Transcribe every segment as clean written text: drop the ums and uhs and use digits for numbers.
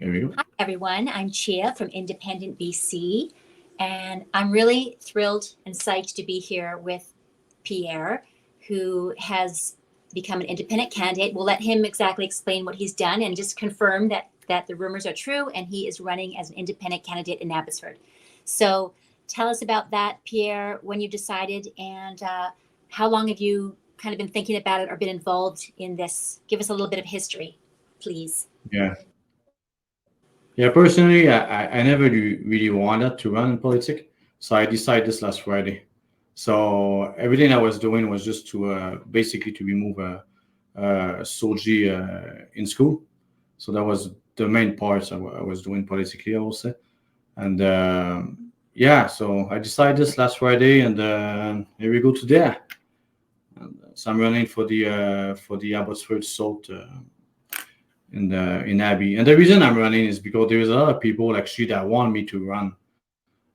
Here we go. Hi, everyone. I'm Chia from Independent BC, and I'm really thrilled and psyched to be here with Pierre, who has become an independent candidate. We'll let him exactly explain what he's done and just confirm that the rumors are true, and he is running as an independent candidate in Abbotsford. So tell us about that, Pierre, when you decided, and how long have you kind of been thinking about it or been involved in this? Give us a little bit of history, please. Yeah. Yeah, personally, I never really wanted to run in politics, so I decided this last Friday. So everything I was doing was just to basically to remove Soji in school. So that was the main parts I was doing politically, I will say. And yeah, so I decided this last Friday, and here we go today. And, so I'm running for the Abbotsford Salt in Abbey. And the reason I'm running is because there's a lot of people actually that want me to run.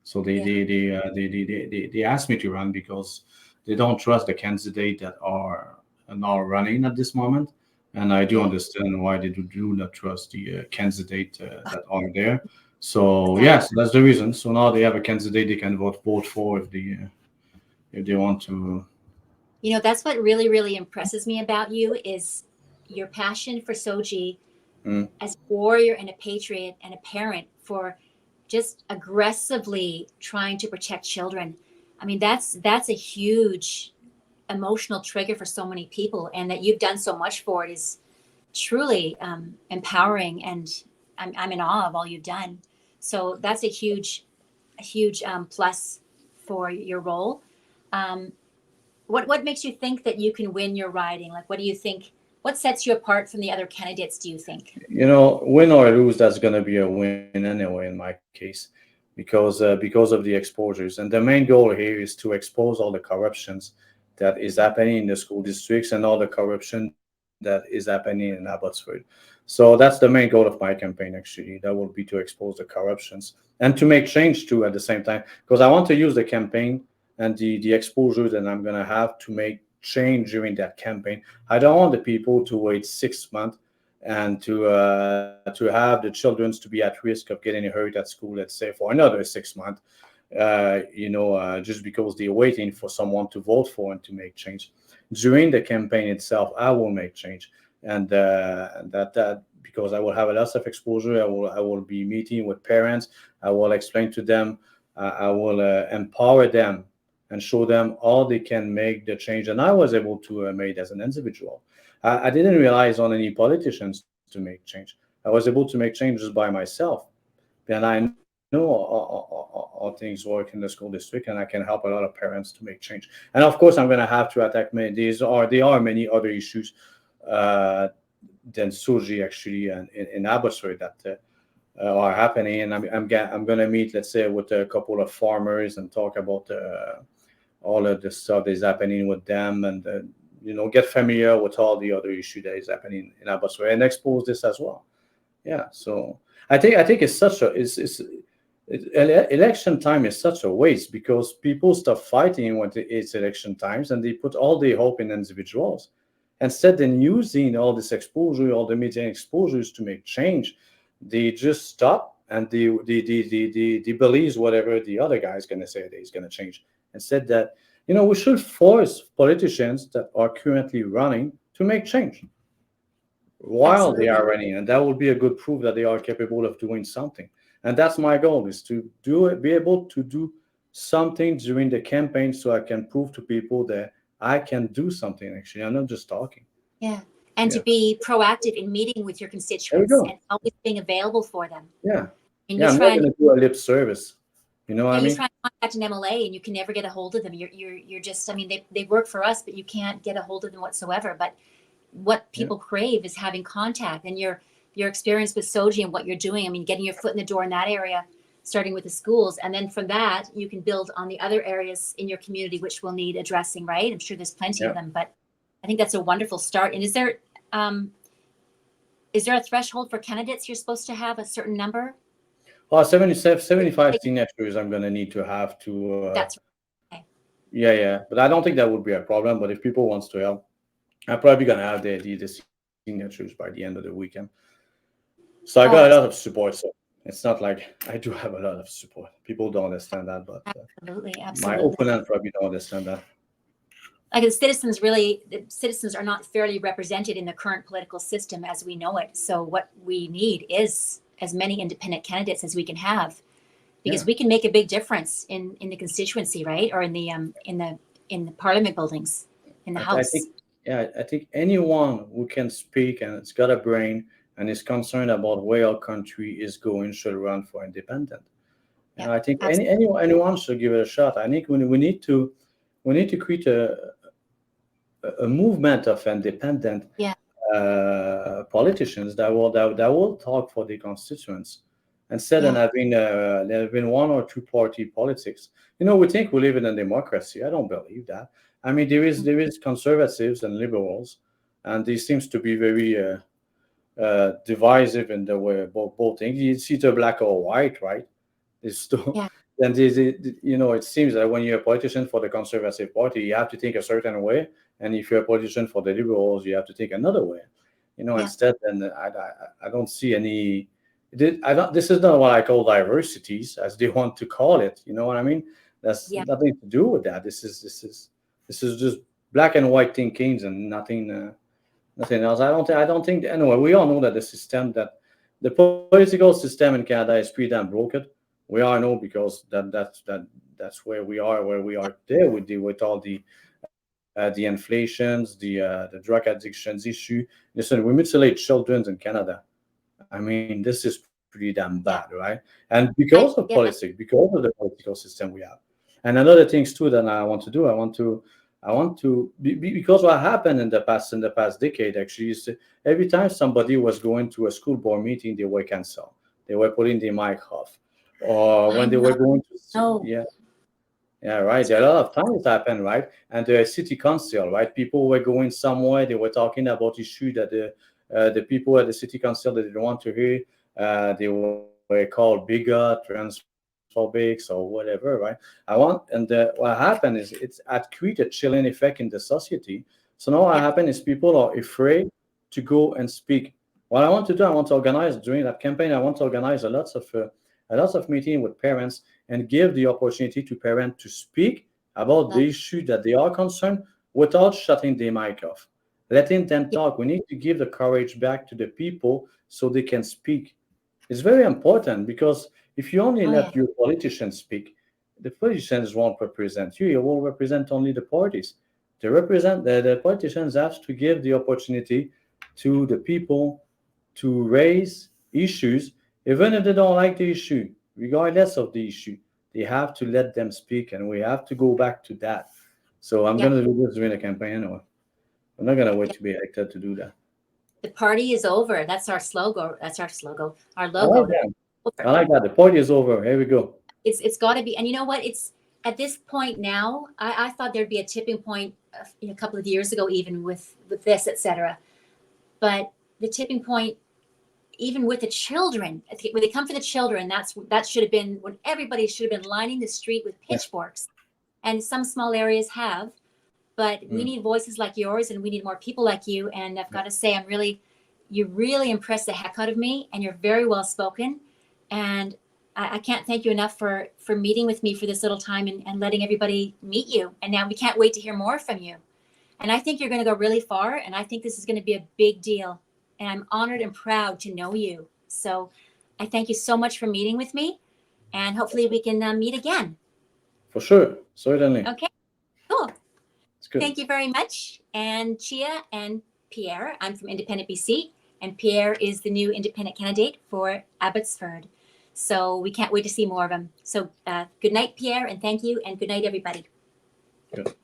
So Yeah. they asked me to run because they don't trust the candidate that are now running at this moment. And I do Yeah. understand why they do not trust the candidate that are there. So Exactly. yes, that's the reason. So now they have a candidate they can vote for if they want to. That's what really, really impresses me about you is your passion for Soji Mm, as a warrior and a patriot and a parent for just aggressively trying to protect children. I mean, that's a huge emotional trigger for so many people, and that you've done so much for it is truly empowering, and I'm in awe of all you've done. So that's a huge plus for your role. Um, what makes you think that you can win your riding? Like, what do you think? What sets you apart from the other candidates? Do you think? win or lose, that's going to be a win anyway in my case, because of the exposures. And the main goal here is to expose all the corruptions that is happening in the school districts and all the corruption that is happening in Abbotsford. So that's the main goal of my campaign. Actually, that will be to expose the corruptions and to make change too at the same time, because I want to use the campaign and the exposure that I'm going to have to make change during that campaign. I don't want the people to wait 6 months and to have the children to be at risk of getting hurt at school, let's say, for another 6 months. Just because they're waiting for someone to vote for and to make change. During the campaign itself, I will make change, and that because I will have a lot of exposure. I will be meeting with parents. I will explain to them. I will empower them and show them how they can make the change. And I was able to make as an individual. I didn't rely on any politicians to make change. I was able to make change just by myself, and I know how things work in the school district, and I can help a lot of parents to make change. And of course, I'm going to have to attack many. There are many other issues uh, than Suji actually and in Abbotsford that are happening. And I'm going to meet, let's say, with a couple of farmers and talk about all of the stuff that is happening with them, and get familiar with all the other issue that is happening in Abbotsford and expose this as well. Yeah, so I think it's such a election time is such a waste because people stop fighting when it's election times and they put all their hope in individuals instead than using all this exposure, all the media exposures to make change. They just stop and they believe whatever the other guy is going to say that he's going to change. Instead that we should force politicians that are currently running to make change while they Absolutely. are running, and that would be a good proof that they are capable of doing something. And that's my goal, is to do it, be able to do something during the campaign, so I can prove to people that I can do something. Actually, I'm not just talking. Yeah. And to Yeah, be proactive in meeting with your there we constituents go. and always being available for them. Yeah, And you yeah, I'm not try and going to do a lip service. You know what yeah, I you mean? try and contact an MLA and you can never get a hold of them. You're just, I mean, they work for us, but you can't get a hold of them whatsoever. But what Yeah, people crave is having contact, and your experience with Soji and what you're doing. I mean, getting your foot in the door in that area, starting with the schools, and then from that you can build on the other areas in your community which will need addressing. Right? I'm sure there's plenty of yeah. them, but I think that's a wonderful start. And um, is there a threshold for candidates? You're supposed to have a certain number. 75 signatures I'm going to need to have to. That's right. Yeah, yeah. But I don't think that would be a problem. But if people wants to help, I'm probably going to have the signatures by the end of the weekend. So I Oh, got a lot of support. So it's not like I do have a lot of support. People don't understand that, but absolutely, my absolutely. opponent probably don't understand that. Like the citizens are not fairly represented in the current political system as we know it. So what we need is as many independent candidates as we can have, because Yeah, we can make a big difference in the constituency, right, or in the parliament buildings, in the I house. think, yeah, I think anyone who can speak and it's got a brain and is concerned about where our country is going should run for independent. And Yeah, I think absolutely. anyone should give it a shot. I think we need to create a movement of independent Yeah, politicians that will talk for the constituents instead of yeah, having one or two party politics. You know, we think we live in a democracy. I don't believe that. I mean, there is conservatives and liberals, and this seems to be very divisive in the way both things. It's either black or white, right? It's still, yeah, then you know, it seems that when you're a politician for the Conservative Party, you have to think a certain way, and if you're a politician for the Liberals, you have to think another way. You know, yeah, instead, then I don't see any. I don't. This is not what I call diversities, as they want to call it. You know what I mean? That's yeah, nothing to do with that. This is just black and white thinkings and nothing. Nothing else. I don't think. Anyway, we all know that the political system in Canada is pretty damn broken. We all know because that's where we yeah, are today with all the inflations, the drug addictions issue. Listen, we mutilate children in Canada. I mean, this is pretty damn bad, yeah. right? And because of Yeah, politics, because of the political system we have. And another things too that I want to do, I want to because what happened in the past decade actually is every time somebody was going to a school board meeting, they were canceled. They were putting the mic off, or I when they were going to know. yeah, yeah, right. There are a lot of times it happened, right? And the city council, right? People were going somewhere, they were talking about issue that the people at the city council that they didn't want to hear, they were called bigot, transphobics, or whatever, right? What happened is it's had created a chilling effect in the society. So now what Yeah, happened is people are afraid to go and speak. What I want to do, I want to organize during that campaign. I want to organize a lots of meeting with parents and give the opportunity to parents to speak about love. the issue that they are concerned without shutting their mic off, letting them Yeah. talk. We need to give the courage back to the people so they can speak. It's very important because if you only Oh yeah, let your politicians speak, the politicians won't represent you. You will represent only the parties. The politicians have to give the opportunity to the people to raise issues, even if they don't like the issue, regardless of the issue. They have to let them speak, and we have to go back to that. So I'm yeah, going to do this during the campaign anyway. I'm not going to wait yeah. to be elected to do that. The party is over. That's our slogan. That's our slogan. Our I like logo. that. I Over. like that. The party is over. Here we go. It's got to be. And you know what? It's at this point now. I thought there'd be a tipping point a couple of years ago, even with this, etc. But the tipping point, even with the children, when they come for the children, that should have been when everybody should have been lining the street with Yeah. pitchforks, and some small areas have. But we Mm. need voices like yours, and we need more people like you. And I've got to say, you really impress the heck out of me, and you're very well spoken. And I can't thank you enough for meeting with me for this little time and letting everybody meet you. And now we can't wait to hear more from you. And I think you're going to go really far. And I think this is going to be a big deal. And I'm honored and proud to know you. So I thank you so much for meeting with me. And hopefully we can meet again. For sure. Certainly. Okay, cool. It's good. Thank you very much. And Chia and Pierre, I'm from Independent BC, and Pierre is the new independent candidate for Abbotsford. So we can't wait to see more of him. So good night, Pierre, and thank you, and good night, everybody. Good.